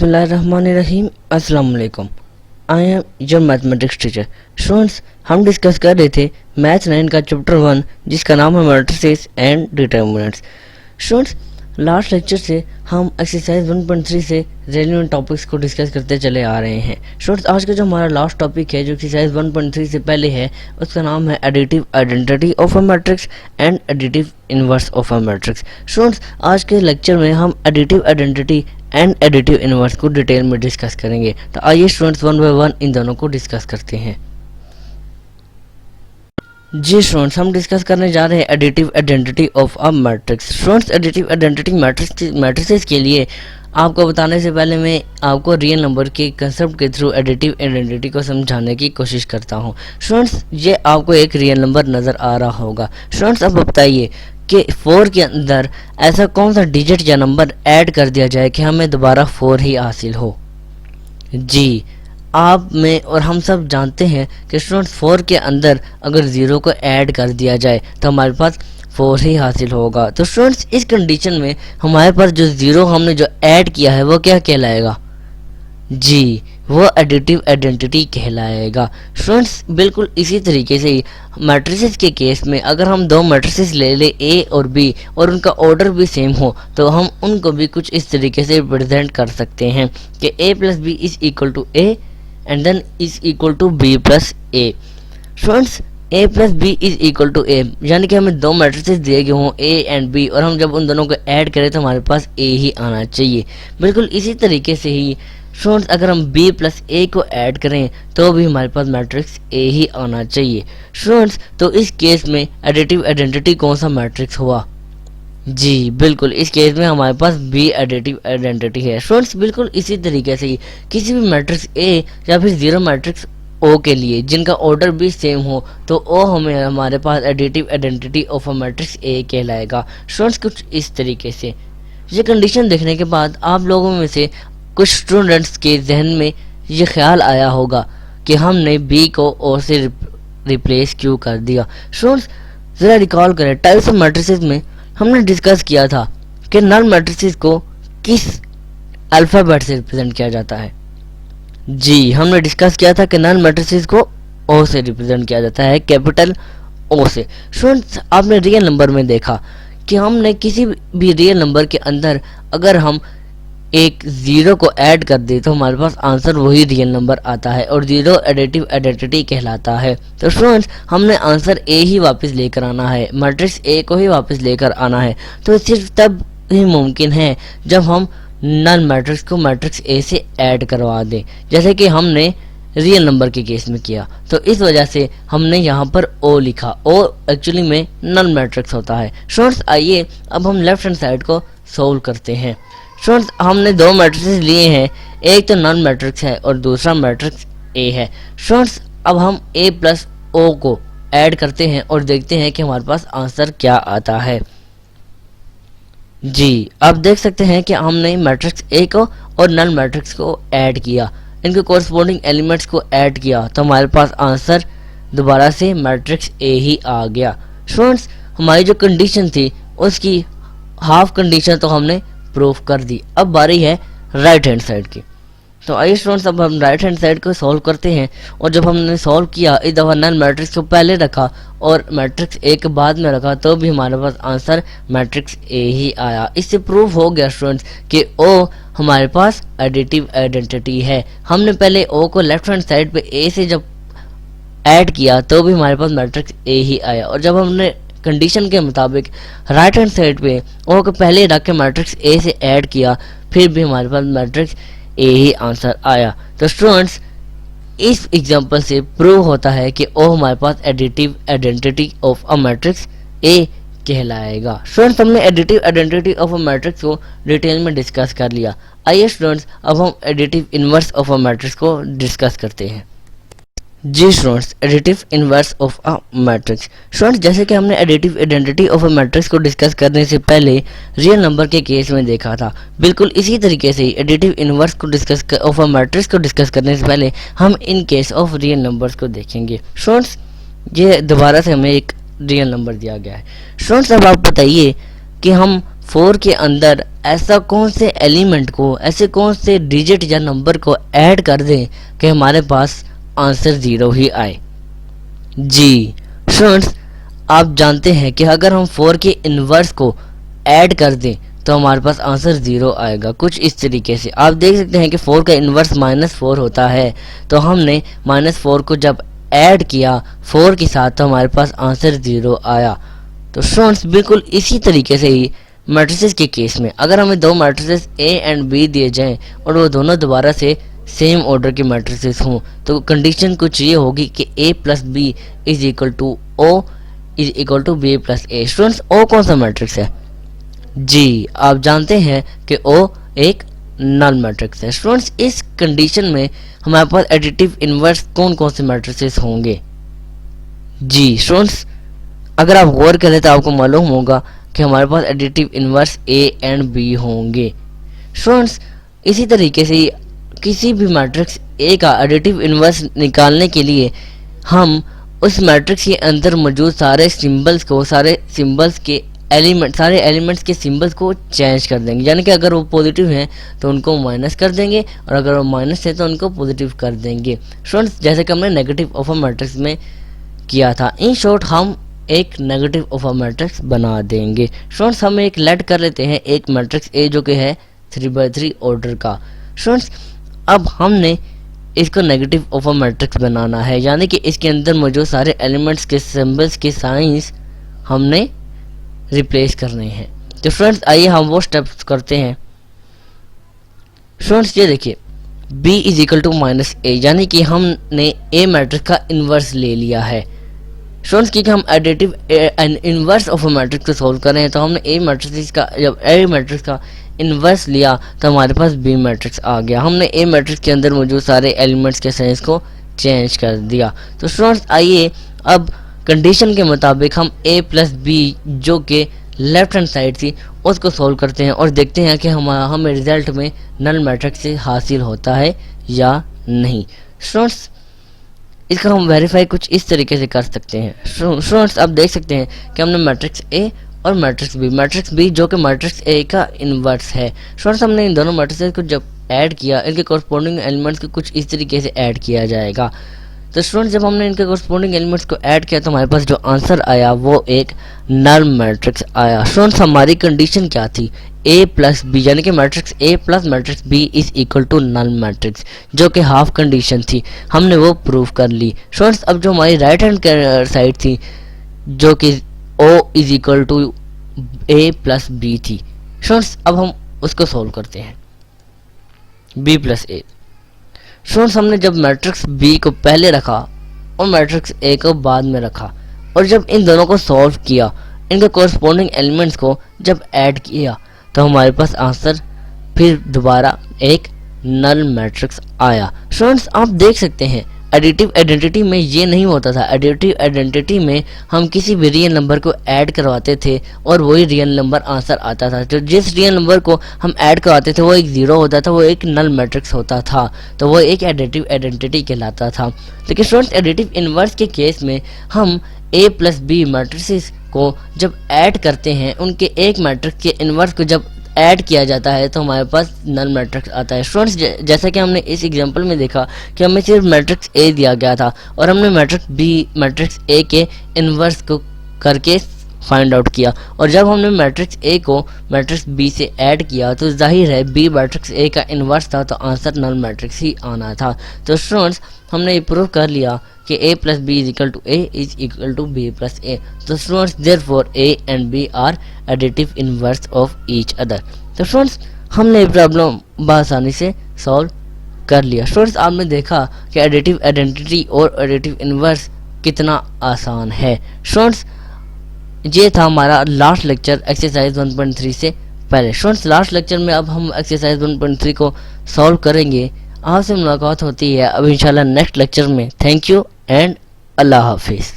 बिस्मिल्लाहिर्रहमानिर्रहीम। अस्सलाम वालेकुम। I am your mathematics teacher. Students, हम डिस्कस कर रहे थे मैथ 9 का चैप्टर 1 जिसका नाम है matrices and determinants. Students, last lecture से हम एक्सरसाइज 1.3 से रेलिवेंट टॉपिक्स को डिस्कस करते चले आ रहे हैं। स्टूडेंट्स, आज का जो हमारा लास्ट टॉपिक है जो एक्सरसाइज 1.3 से पहले है उसका नाम है additive identity of a matrix and additive inverse of a matrix. Students, आज के लेक्चर में हम additive identity and additive inverse को डिटेल में डिस्कस करेंगे। तो आइए students one by one in दोनों को डिस्कस करते हैं। जी स्टूडेंट्स, हम डिस्कस करने जा रहे हैं additive identity of a matrix. Students, additive identity matrices के लिए आपको बताने से पहले मैं आपको रियल नंबर के कंसेप्ट के थ्रू एडिटिव आइडेंटिटी को समझाने की कोशिश करता हूं। स्टूडेंट्स, ये आपको एक रियल नंबर नज़र आ रहा होगा। स्टूडेंट्स, अब बताइए कि 4 के अंदर ऐसा कौन सा डिजिट या नंबर ऐड कर दिया जाए कि हमें दोबारा 4 ही हासिल हो। जी, आप में और हम सब जानते हैं कि स्टूडेंट्स 4 के अंदर अगर 0 को ऐड कर दिया जाए तो हमारे पास 4 ही हासिल होगा। तो स्टूडेंट्स, इस कंडीशन में हमारे पास जो 0 हमने जो ऐड किया है वो क्या कहलाएगा? जी, वो एडिटिव आइडेंटिटी कहलाएगा। स्टूडेंट्स, बिल्कुल इसी तरीके से ही मैट्रिसेस के केस में अगर हम दो मैट्रिसेस ले ले ए और बी और उनका ऑर्डर भी सेम हो तो हम उनको भी कुछ इस तरीके से रिप्रेजेंट कर सकते हैं कि A plus B is equal to A and then is equal to B plus A. Students, A plus B is equal to A, यानी कि हमें दो मैट्रिसेस दिए गए हों ए एंड बी और हम जब उन दोनों को ऐड करें तो हमारे पास ए ही आना चाहिए। बिल्कुल इसी तरीके से ही स्टूडेंट्स, अगर हम b प्लस ए को ऐड करें तो भी हमारे पास मैट्रिक्स a ही आना चाहिए। स्टूडेंट्स, तो इस केस में एडिटिव आइडेंटिटी कौन सा मैट्रिक्स हुआ? जी, बिल्कुल इस केस में हमारे पास b एडिटिव आइडेंटिटी है। स्टूडेंट्स, बिल्कुल इसी तरीके से ही किसी भी मैट्रिक्स a या फिर 0 मैट्रिक्स o के लिए जिनका ऑर्डर भी सेम हो तो o हमें हमारे पास additive identity of a matrix a कहलाएगा। स्टूडेंट्स, कुछ इस तरीके से ये कंडीशन देखने के बाद आप लोगों में से कुछ स्टूडेंट्स के जहन में ये ख्याल आया होगा कि हमने b को o से रिप्लेस क्यों कर दिया। स्टूडेंट्स, ज़रा रिकॉल करें, टाइप्स ऑफ मैट्रिसेस में हमने डिस्कस किया था कि नल मैट्रिसेस को किस अल्फ़ाबेट से रिप्रेजेंट किया जाता है। जी, हमने डिस्कस किया था कि नल मैट्रिसेस को o से रिप्रेजेंट किया जाता है, कैपिटल O से। स्टूडेंट्स, आपने रियल नंबर में देखा कि हमने किसी भी रियल नंबर के अंदर अगर हम एक 0 को ऐड कर दे तो हमारे पास आंसर वही रियल नंबर आता है और 0 एडिटिव आइडेंटिटी कहलाता है। तो स्टूडेंट्स, हमने आंसर ए ही वापस लेकर आना है, मैट्रिक्स ए को ही वापस लेकर आना है। तो सिर्फ तब ही मुमकिन है जब हम नल मैट्रिक्स को मैट्रिक्स ए से ऐड करवा दें, जैसे कि हमने रियल नंबर के केस में किया। तो इस वजह से हमने यहाँ पर ओ लिखा। ओ एक्चुअली में नल मैट्रिक्स होता है। स्टूडेंट्स, आइए अब हम लेफ्ट हैंड साइड को सोल्व करते हैं। स्टूडेंट्स, हमने दो मैट्रिसेस लिए हैं, एक तो नॉन मैट्रिक्स है और दूसरा मैट्रिक्स ए है। स्टूडेंट्स, अब हम ए प्लस ओ को ऐड करते हैं और देखते हैं कि हमारे पास आंसर क्या आता है। जी, आप देख सकते हैं कि हमने मैट्रिक्स ए को और नॉन मैट्रिक्स को ऐड किया, इनके कोरस्पोंडिंग एलिमेंट्स को ऐड किया तो हमारे पास आंसर दोबारा से मैट्रिक्स ए ही आ गया। स्टूडेंट्स, हमारी जो कंडीशन थी उसकी हाफ कंडीशन तो हमने प्रूफ कर दी। अब बारी है राइट हैंड साइड की। तो आइए स्टूडेंट्स, अब हम राइट हैंड साइड को सॉल्व करते हैं। और जब हमने सॉल्व किया, इस दफ़ा नल मैट्रिक्स को पहले रखा और मैट्रिक्स ए के बाद में रखा तो भी हमारे पास आंसर मैट्रिक्स ए ही आया। इससे प्रूफ हो गया स्टूडेंट्स कि ओ हमारे पास एडिटिव आइडेंटिटी है। हमने पहले ओ को लेफ्ट हैंड साइड पे ए से जब ऐड किया तो भी हमारे पास मैट्रिक्स ए ही आया, और जब हमने कंडीशन के मुताबिक राइट हैंड साइड पे ओ को पहले रख के मैट्रिक्स ए से ऐड किया फिर भी हमारे पास मैट्रिक्स ए ही आंसर आया। तो स्टूडेंट्स, इस एग्जांपल से प्रूव होता है कि ओ हमारे पास additive identity of a matrix A कहलाएगा। स्टूडेंट्स, हमने additive identity of a matrix को डिटेल में डिस्कस कर लिया। आइए स्टूडेंट्स, अब हम additive inverse of a matrix को डिस्कस करते हैं। जी students, additive inverse of a matrix. Students, जैसे कि हमने additive identity of a matrix को डिस्कस करने से पहले रियल नंबर के केस में देखा था, बिल्कुल इसी तरीके से ही एडिटिव इनवर्स को डिस्कस ऑफ अ मैट्रिक्स को डिस्कस करने से पहले हम in case of real numbers को देखेंगे। स्टूडेंट्स, ये दोबारा से हमें एक रियल नंबर दिया गया है। स्टूडेंट्स, अब आप बताइए कि हम 4 के अंदर ऐसा कौन से एलिमेंट को, ऐसे कौन से डिजिट या नंबर को ऐड कर दें कि हमारे पास आंसर 0 ही आए। जी स्टूडेंट्स, आप जानते हैं कि अगर हम 4 के इन्वर्स को ऐड कर दें तो हमारे पास आंसर 0 आएगा। कुछ इस तरीके से आप देख सकते हैं कि 4 का इन्वर्स -4 होता है, तो हमने -4 को जब ऐड किया 4 के साथ तो हमारे पास आंसर 0 आया। तो स्टूडेंट्स, बिल्कुल इसी तरीके से ही मैट्रिसेस के केस में अगर हमें दो मैट्रिसेस ए एंड बी दिए जाएं और वो दोनों दोबारा से सेम ऑर्डर के मैट्रिसेस हों, तो कंडीशन कुछ ये होगी कि a plus B is equal to O is equal to B plus A. Students, O कौन सा मैट्रिक्स है? जी आप जानते हैं कि ओ एक नल मैट्रिक्स है। स्टूडेंट्स, इस कंडीशन में हमारे पास एडिटिव इनवर्स कौन कौन से मैट्रिसेस होंगे? जी स्टूडेंट्स, अगर आप गौर करें तो आपको मालूम होगा कि हमारे पास additive inverse A and B होंगे। स्टूडेंट्स, इसी तरीके से किसी भी मैट्रिक्स ए का एडिटिव इनवर्स निकालने के लिए हम उस मैट्रिक्स के अंदर मौजूद सारे सिंबल्स के सारे एलिमेंट्स के सिंबल्स को चेंज कर देंगे। यानी कि अगर वो पॉजिटिव हैं तो उनको माइनस कर देंगे और अगर वो माइनस है तो उनको पॉजिटिव कर देंगे। स्टूडेंट्स, जैसे कि हमने नेगेटिव ऑफ अ मैट्रिक्स में किया था, इन शॉर्ट हम एक नेगेटिव ऑफ अ मैट्रिक्स बना देंगे। स्टूडेंट्स, हम एक लेट कर लेते हैं एक मैट्रिक्स ए जो कि है 3/3 ऑर्डर का। स्टूडेंट्स, अब हमने इसको नेगेटिव ऑफ अ मैट्रिक्स बनाना है, यानी कि इसके अंदर मौजूद सारे एलिमेंट्स के सिंबल्स के साइंस हमने रिप्लेस करने हैं। तो फ्रेंड्स, आइए हम वो स्टेप्स करते हैं। स्टूडेंट्स, ये देखिए b is equal to -a, यानी कि हमने a मैट्रिक्स का इन्वर्स ले लिया है। स्टूडेंट्स, क्योंकि हम additive inverse of a matrix को सॉल्व कर रहे हैं, तो हमने a मैट्रिक्स का इन्वर्स लिया तो हमारे पास b मैट्रिक्स आ गया। हमने a मैट्रिक्स के अंदर मौजूद सारे एलिमेंट्स के साइंस को चेंज कर दिया। तो स्टूडेंट्स, आइए अब कंडीशन के मुताबिक हम a प्लस बी जो कि लेफ्ट हैंड साइड थी उसको सॉल्व करते हैं और देखते हैं कि हमें रिजल्ट में नल मैट्रिक्स से हासिल होता है या नहीं। स्टूडेंट्स, इसका हम वेरीफाई कुछ इस तरीके से कर सकते हैं। स्टूडेंट्स, आप देख सकते हैं कि हमने मैट्रिक्स ए और मैट्रिक्स बी जो कि मैट्रिक्स ए का इन्वर्स है। स्टूडेंट्स, हमने इन दोनों मैट्रिक्स को जब ऐड किया, इनके कॉरस्पॉन्डिंग एलिमेंट्स को कुछ इस तरीके से ऐड किया जाएगा। तो स्टूडेंट्स, जब हमने इनके कॉरस्पॉन्डिंग एलिमेंट्स को ऐड किया तो हमारे पास जो आंसर आया वो एक नल मैट्रिक्स आया। स्टूडेंट्स, हमारी कंडीशन क्या थी? a प्लस बी, यानी कि matrix a plus matrix b is equal to null matrix, जो कि हाफ कंडीशन थी, हमने वो प्रूव कर ली। स्टूडेंट्स, अब जो हमारी राइट हैंड साइड थी जो कि o is equal to a plus B थी। स्टूडेंट्स, अब हम उसको सॉल्व करते हैं, b प्लस a। स्टूडेंट्स, हमने जब मैट्रिक्स b को पहले रखा और मैट्रिक्स a को बाद में रखा और जब इन दोनों को सॉल्व किया, इनके कॉरस्पॉन्डिंग एलिमेंट्स को जब ऐड किया तो हमारे पास आंसर फिर दोबारा एक नल मैट्रिक्स आया। स्टूडेंट्स, आप देख सकते हैं एडिटिव आइडेंटिटी में ये नहीं होता था। एडिटिव आइडेंटिटी में हम किसी भी रियल नंबर को ऐड करवाते थे और वही रियल नंबर आंसर आता था। तो जिस रियल नंबर को हम ऐड करवाते थे वो एक 0 होता था, वो एक नल मैट्रिक्स होता था, तो वो एक एडिटिव आइडेंटिटी कहलाता था। लेकिन स्टूडेंट्स, एडिटिव इनवर्स के केस में हम a प्लस बी मैट्रिसेस को जब ऐड करते हैं, उनके एक मैट्रिक्स के इनवर्स को जब ऐड किया जाता है तो हमारे पास नल मैट्रिक्स आता है। स्टूडेंट्स, जैसा कि हमने इस एग्जांपल में देखा कि हमें सिर्फ मैट्रिक्स ए दिया गया था और हमने मैट्रिक्स ए के इनवर्स को करके फाइंड आउट किया, और जब हमने मैट्रिक्स ए को मैट्रिक्स बी से ऐड किया तो जाहिर है बी मैट्रिक्स ए का इनवर्स था, तो आंसर नल मैट्रिक्स ही आना था। तो स्टूडेंट्स, हमने ये प्रूव कर लिया कि a plus B is equal to a is equal to b plus a। तो students, therefore a and b are additive inverse of each other. तो स्टूडेंट्स, हमने ये प्रॉब्लम बआसानी से सॉल्व कर लिया। स्टूडेंट्स, आपने देखा कि एडिटिव आइडेंटिटी और एडिटिव इनवर्स कितना आसान है। स्टूडेंट्स, ये था हमारा लास्ट लेक्चर एक्सरसाइज 1.3 से पहले। स्टूडेंट्स, लास्ट लेक्चर में अब हम एक्सरसाइज 1.3 को सॉल्व करेंगे। आपसे मुलाकात होती है अब इंशाल्लाह नेक्स्ट लेक्चर में। थैंक यू एंड अल्लाह हाफिज़।